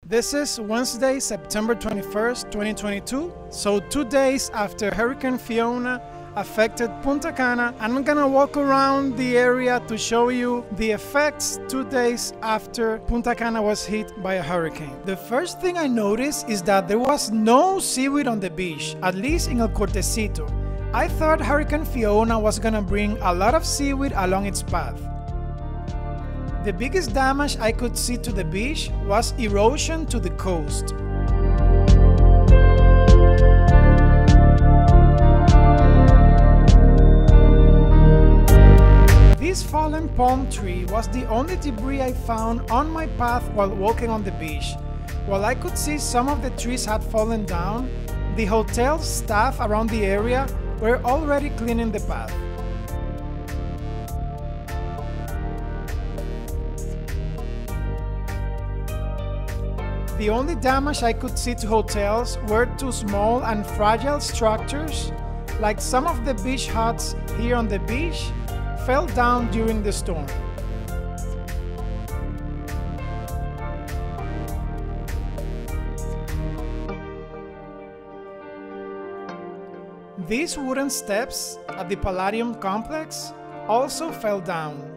This is Wednesday, September 21st, 2022. So 2 days after Hurricane Fiona affected Punta Cana, I'm gonna walk around the area to show you the effects 2 days after Punta Cana was hit by a hurricane. The first thing I noticed is that there was no seaweed on the beach, at least in El Cortecito. I thought Hurricane Fiona was gonna bring a lot of seaweed along its path. The biggest damage I could see to the beach was erosion to the coast. This fallen palm tree was the only debris I found on my path while walking on the beach. While I could see some of the trees had fallen down, the hotel staff around the area were already cleaning the path. The only damage I could see to hotels were to small and fragile structures, like some of the beach huts here on the beach fell down during the storm. These wooden steps at the Palladium complex also fell down.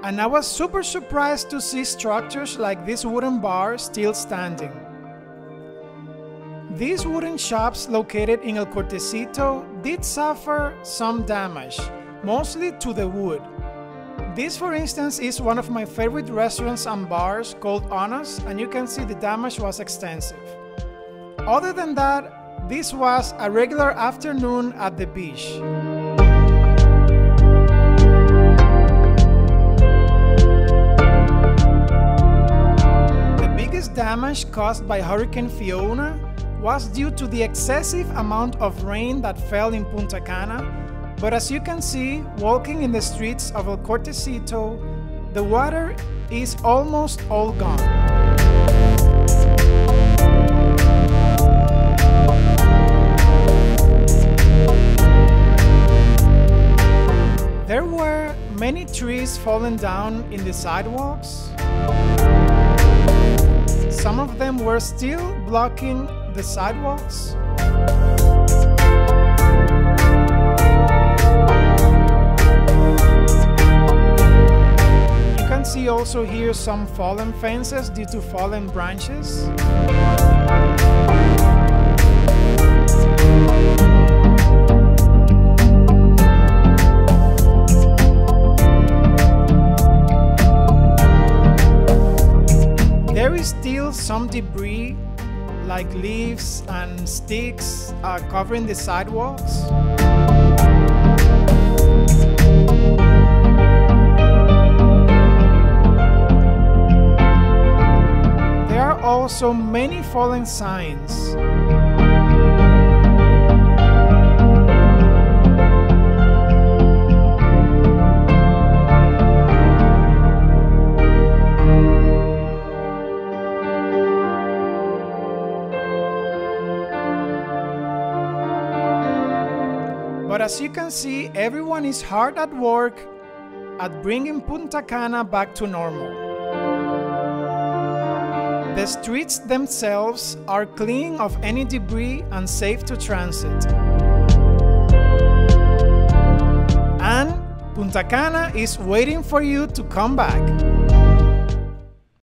And I was super surprised to see structures like this wooden bar still standing. These wooden shops located in El Cortecito did suffer some damage, mostly to the wood. This, for instance, is one of my favorite restaurants and bars called Honest, and you can see the damage was extensive. Other than that, this was a regular afternoon at the beach. Damage caused by Hurricane Fiona was due to the excessive amount of rain that fell in Punta Cana, but as you can see, walking in the streets of El Cortecito, the water is almost all gone. There were many trees fallen down in the sidewalks. Some of them were still blocking the sidewalks. You can see also here some fallen fences due to fallen branches. There is still some debris, like leaves and sticks, covering the sidewalks. There are also many fallen signs. But as you can see, everyone is hard at work at bringing Punta Cana back to normal. The streets themselves are clean of any debris and safe to transit. And Punta Cana is waiting for you to come back.